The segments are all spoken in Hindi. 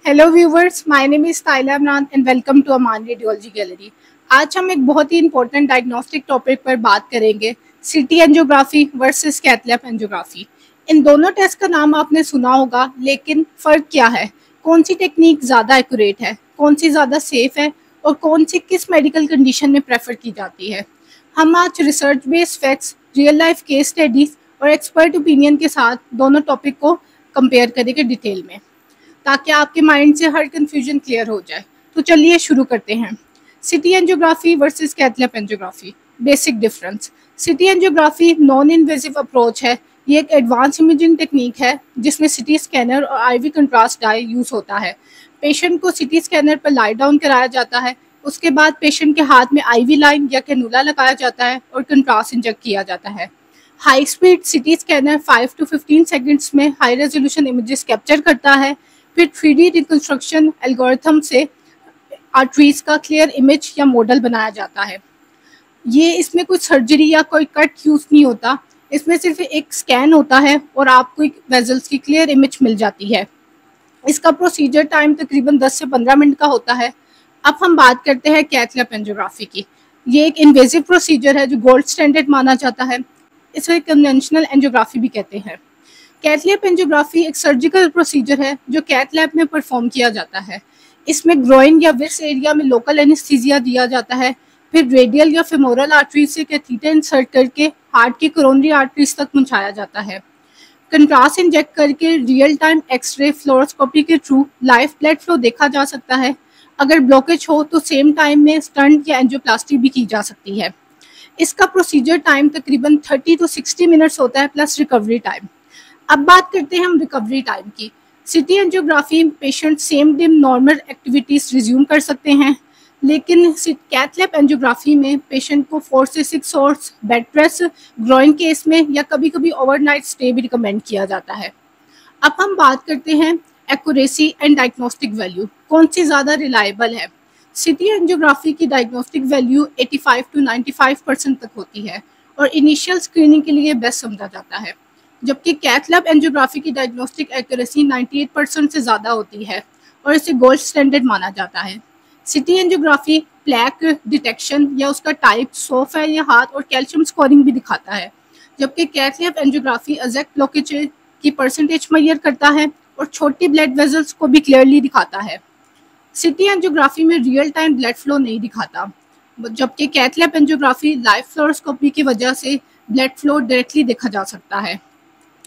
Hello viewers, my name is Taila Imran and welcome to Aman radiology gallery. आज हम एक बहुत ही इंपॉर्टेंट डायग्नोस्टिक टॉपिक पर बात करेंगे, CT angiography versus cath lab angiography. इन दोनों टेस्ट का नाम आपने सुना होगा, लेकिन फ़र्क क्या है? कौन सी टेक्निक ज़्यादा एक्यूरेट है, कौन सी ज़्यादा सेफ है और कौन सी किस मेडिकल कंडीशन में प्रेफर की जाती है? हम आज research based facts, real life case studies और एक्सपर्ट ओपिनियन के साथ दोनों टॉपिक को कंपेयर करेंगे डिटेल में, ताकि आपके माइंड से हर कंफ्यूजन क्लियर हो जाए। तो चलिए शुरू करते हैं। CT angiography versus cath lab angiography. Basic difference. CT angiography non invasive approach है। ये एक एडवांस इमेजिंग टेक्निक है जिसमें सिटी स्कैनर और आईवी कंट्रास्ट डाई यूज होता है। पेशेंट को सिटी स्कैनर पर लाई डाउन कराया जाता है। उसके बाद पेशेंट के हाथ में आईवी लाइन या कैनुला लगाया जाता है और कंट्रास्ट इंजेक्ट किया जाता है। High speed city scanner 5 to 15 seconds में हाई रेजोल्यूशन इमेजेस कैप्चर करता है। फिर 3D रिकंस्ट्रक्शन एल्गोरिथम से आर्टरीज का क्लियर इमेज या मॉडल बनाया जाता है। ये इसमें कोई सर्जरी या कोई कट यूज नहीं होता, इसमें सिर्फ एक स्कैन होता है और आपको एक वेजल्स की क्लियर इमेज मिल जाती है। इसका प्रोसीजर टाइम तकरीबन 10 से 15 मिनट का होता है। अब हम बात करते हैं कैथ लैब एंजियोग्राफी की। ये एक इन्वेजिव प्रोसीजर है जो गोल्ड स्टैंडर्ड माना जाता है। इसे कन्वेंशनल एंजियोग्राफी भी कहते हैं। कैथ लैब एंजियोग्राफी एक सर्जिकल प्रोसीजर है जो कैथ लैब में परफॉर्म किया जाता है। इसमें ग्रोइन या विस एरिया में लोकल एनेस्थीसिया दिया जाता है। फिर रेडियल या फेमोरल आर्टरी से कैथीटर इंसर्ट करके हार्ट की कोरोनरी आर्टरीज तक पहुंचाया जाता है। कंट्रास्ट इंजेक्ट करके रियल टाइम एक्सरे फ्लोरोस्कोपी के थ्रू लाइव ब्लड फ्लो देखा जा सकता है। अगर ब्लॉकेज हो तो सेम टाइम में स्टंट या एंजियोप्लास्टी भी की जा सकती है। इसका प्रोसीजर टाइम तकरीबन 30 to 60 मिनट्स होता है प्लस रिकवरी टाइम। अब बात करते हैं हम रिकवरी टाइम की। City angiography patient same day normal activities resume कर सकते हैं, लेकिन कैथ लैब एंजियोग्राफी में पेशेंट को 4 से 6 hours bed rest, groin case में या कभी कभी ओवरनाइट स्टे भी रिकमेंड किया जाता है। अब हम बात करते हैं एक्यूरेसी एंड डायग्नोस्टिक वैल्यू, कौन सी ज़्यादा रिलायबल है। सिटी एंजियोग्राफी की डायग्नोस्टिक वैल्यू 85 to 95% तक होती है और इनिशियल स्क्रीनिंग के लिए बेस्ट समझा जाता है, जबकि कैथ लैब एंजियोग्राफी की डायग्नोस्टिक एक्यूरेसी 98% से ज़्यादा होती है और इसे गोल्ड स्टैंडर्ड माना जाता है। सिटी एंजियोग्राफी प्लैक डिटेक्शन या उसका टाइप सॉफ्ट है या हाथ और कैल्शियम स्कोरिंग भी दिखाता है, जबकि cath lab angiography exact blockage की परसेंटेज मेजर करता है और छोटी ब्लड वेजल्स को भी क्लियरली दिखाता है। सिटी एंजियोग्राफी में रियल टाइम ब्लड फ्लो नहीं दिखाता, जबकि cath lab angiography live fluoroscopy की वजह से ब्लड फ्लो डायरेक्टली देखा जा सकता है।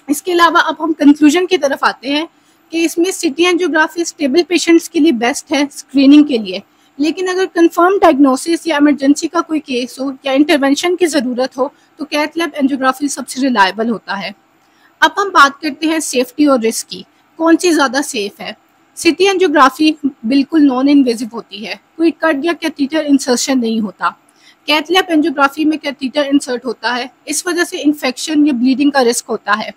इसके अलावा अब हम कंक्लूजन की तरफ आते हैं कि इसमें सिटी एंजियोग्राफी स्टेबल पेशेंट्स के लिए बेस्ट है स्क्रीनिंग के लिए, लेकिन अगर कंफर्म डायग्नोसिस या इमरजेंसी का कोई केस हो या इंटरवेंशन की ज़रूरत हो तो कैथ लैब एंजियोग्राफी सबसे रिलायबल होता है। अब हम बात करते हैं सेफ्टी और रिस्क की, कौन सी ज़्यादा सेफ है। सिटी एंजियोग्राफी बिल्कुल नॉन इन्वेजिव होती है, कोई कट या कैथीटर इंसर्शन नहीं होता। कैथ लैब एंजियोग्राफी में कैथीटर इंसर्ट होता है, इस वजह से इन्फेक्शन या ब्लीडिंग का रिस्क होता है।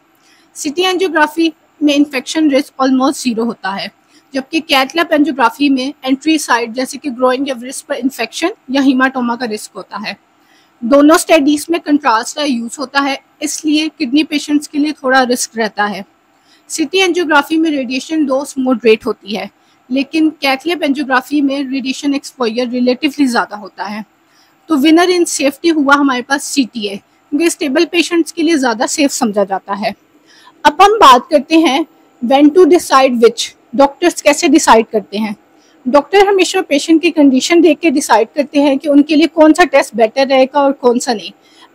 सिटी एंजियोग्राफी में इन्फेक्शन रिस्क ऑलमोस्ट जीरो होता है, जबकि कैथ लैब एंजियोग्राफी में एंट्री साइट जैसे कि ग्रोइन या व्रिस्ट पर इन्फेक्शन या हीमाटोमा का रिस्क होता है। दोनों स्टडीज में कंट्रास्ट का यूज होता है, इसलिए किडनी पेशेंट्स के लिए थोड़ा रिस्क रहता है। सिटी एंजियोग्राफी में रेडिएशन डोज मॉडरेट होती है, लेकिन कैथ लैब एंजियोग्राफी में रेडिएशन एक्सपोजर रिलेटिवली ज़्यादा होता है। तो विनर इन सेफ्टी हुआ हमारे पास सीटी है, क्योंकि स्टेबल पेशेंट्स के लिए ज़्यादा सेफ समझा जाता है। अब हम बात करते हैं when to decide which, doctors कैसे डिसाइड करते हैं। डॉक्टर हमेशा पेशेंट की कंडीशन देख के डिसाइड करते हैं कि उनके लिए कौन सा टेस्ट बेटर रहेगा और कौन सा नहीं।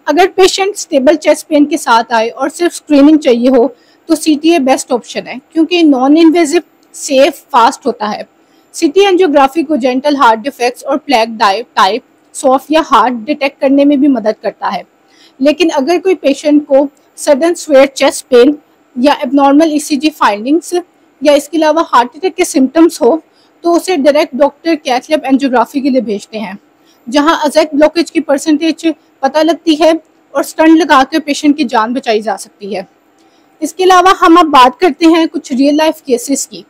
अगर पेशेंट स्टेबल चेस्ट पेन के साथ आए और सिर्फ स्क्रीनिंग चाहिए हो तो सीटीए बेस्ट ऑप्शन है, क्योंकि नॉन इन्वेजिव, सेफ, फास्ट होता है। सिटी एंजियोग्राफी को जेंटल हार्ट डिफेक्ट्स और प्लेग टाइप सॉफ्ट या हार्ड डिटेक्ट करने में भी मदद करता है, लेकिन अगर कोई पेशेंट को सडन स्वेयर चेस्ट पेन या एबनॉर्मल ईसीजी फाइंडिंग्स या इसके अलावा हार्ट अटैक के सिम्टम्स हो तो उसे direct doctor cath lab angiography के लिए भेजते हैं, जहां एग्जैक्ट ब्लॉकेज की परसेंटेज पता लगती है और स्टंट लगा कर पेशेंट की जान बचाई जा सकती है। इसके अलावा हम अब बात करते हैं कुछ रियल लाइफ केसेस की।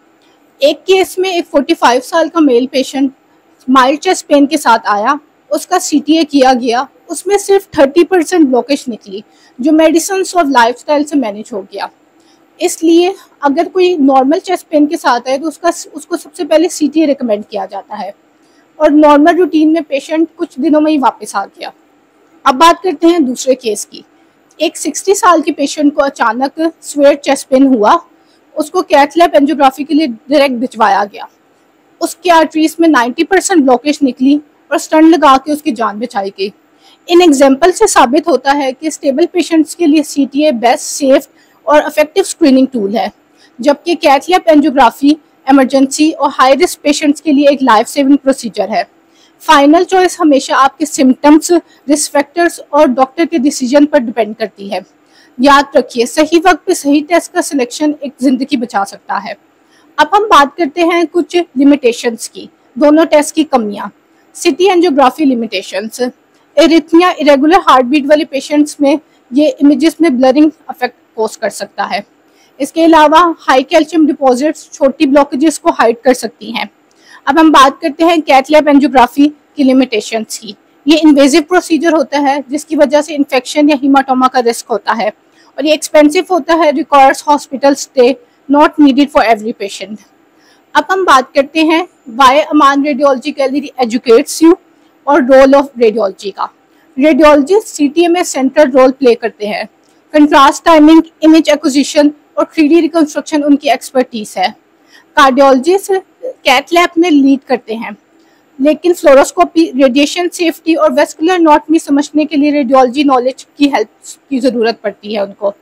एक केस में एक 45 साल का male patient mild chest pain के साथ आया, उसका सीटीए किया गया, उसमें सिर्फ 30% ब्लॉकेज निकली जो मेडिसिन और लाइफस्टाइल से मैनेज हो गया। इसलिए अगर कोई नॉर्मल चेस्ट पेन के साथ है तो उसको सबसे पहले CTA रिकमेंड किया जाता है और नॉर्मल रूटीन में पेशेंट कुछ दिनों में ही वापस आ गया। अब बात करते हैं दूसरे केस की। एक 60 साल के पेशेंट को अचानक स्वेयर चेस्ट पेन हुआ। उसको कैथ लैब एंजियोग्राफी के लिए डायरेक्ट भिजवाया गया। उसकी आर्टरीज में 90% ब्लॉकेज निकली और स्टंट लगा के उसकी जान बचाई गई। इन एग्जाम्पल से साबित होता है कि स्टेबल पेशेंट्स के लिए CTA बेस्ट, सेफ और इफेक्टिव स्क्रीनिंग टूल है, जबकि कैथ लैब एंजियोग्राफी इमरजेंसी और हाई रिस्क पेशेंट्स के लिए एक लाइफ सेविंग प्रोसीजर है। फाइनल चॉइस हमेशा आपके सिम्टम्स, रिस्क फैक्टर्स और डॉक्टर के डिसीजन पर डिपेंड करती है। याद रखिए, सही वक्त पे सही टेस्ट का सिलेक्शन एक जिंदगी बचा सकता है। अब हम बात करते हैं कुछ लिमिटेशंस की, दोनों टेस्ट की कमियां। CT angiography limitations. Arrhythmia, irregular heart beat वाले पेशेंट्स में ये इमेजेस में ब्लरिंग अफेक्ट कोज कर सकता है। इसके अलावा हाई कैल्शियम डिपॉजिट्स छोटी ब्लॉकेजेस को हाइड कर सकती हैं। अब हम बात करते हैं कैथ लैब एंजियोग्राफी की लिमिटेशंस की। ये इन्वेजिव प्रोसीजर होता है जिसकी वजह से इन्फेक्शन या हीमाटोमा का रिस्क होता है और ये एक्सपेंसिव होता है, requires hospital stay, not needed for every patient. अब हम बात करते हैं why Aman radiology gallery educates you और रोल ऑफ रेडियोलॉजी का। रेडियोलॉजिस्ट CTA में सेंट्रल रोल प्ले करते हैं। कंट्रास्ट टाइमिंग, इमेज एक्विजिशन और 3D रिकंस्ट्रक्शन उनकी एक्सपर्टीज है। कार्डियोलॉजिस्ट कैथ लैब में लीड करते हैं, लेकिन फ्लोरोस्कोपी, रेडिएशन सेफ्टी और वेस्कुलर एनाटॉमी समझने के लिए रेडियोलॉजी नॉलेज की हेल्प की ज़रूरत पड़ती है उनको।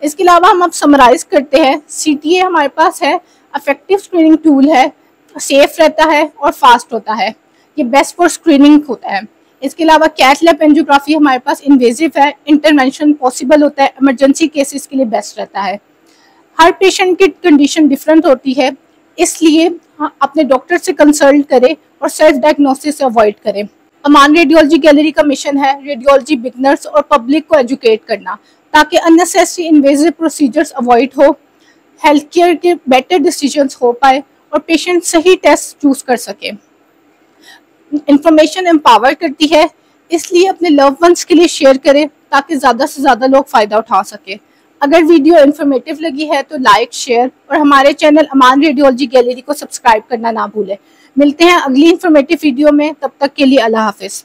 इसके अलावा हम अब समराइज करते हैं। CTA हमारे पास है, इफेक्टिव स्क्रीनिंग टूल है, सेफ रहता है और फास्ट होता है। ये बेस्ट फॉर स्क्रीनिंग होता है। इसके अलावा कैथ लैब एंजियोग्राफी हमारे पास इन्वेजिव है, इंटरवेंशन पॉसिबल होता है, इमरजेंसी केसेस के लिए बेस्ट रहता है। हर पेशेंट की कंडीशन डिफरेंट होती है, इसलिए अपने डॉक्टर से कंसल्ट करें और सेल्फ डायग्नोसिस अवॉइड करें। अमान रेडियोलॉजी गैलरी का मिशन है रेडियोलॉजी बिगनर्स और पब्लिक को एजुकेट करना, ताकि अननेसेसरी इन्वेजिव प्रोसीजर्स अवॉइड हो, हेल्थ केयर के बेटर डिसीजंस हो पाए और पेशेंट सही टेस्ट चूज कर सके। इंफॉर्मेशन एम्पावर करती है, इसलिए अपने लव वंस के लिए शेयर करें ताकि ज़्यादा से ज़्यादा लोग फ़ायदा उठा सके। अगर वीडियो इन्फॉर्मेटिव लगी है तो लाइक, शेयर और हमारे चैनल अमान रेडियोलॉजी गैलरी को सब्सक्राइब करना ना भूलें। मिलते हैं अगली इन्फॉर्मेटिव वीडियो में, तब तक के लिए अल्लाह हाफिज़।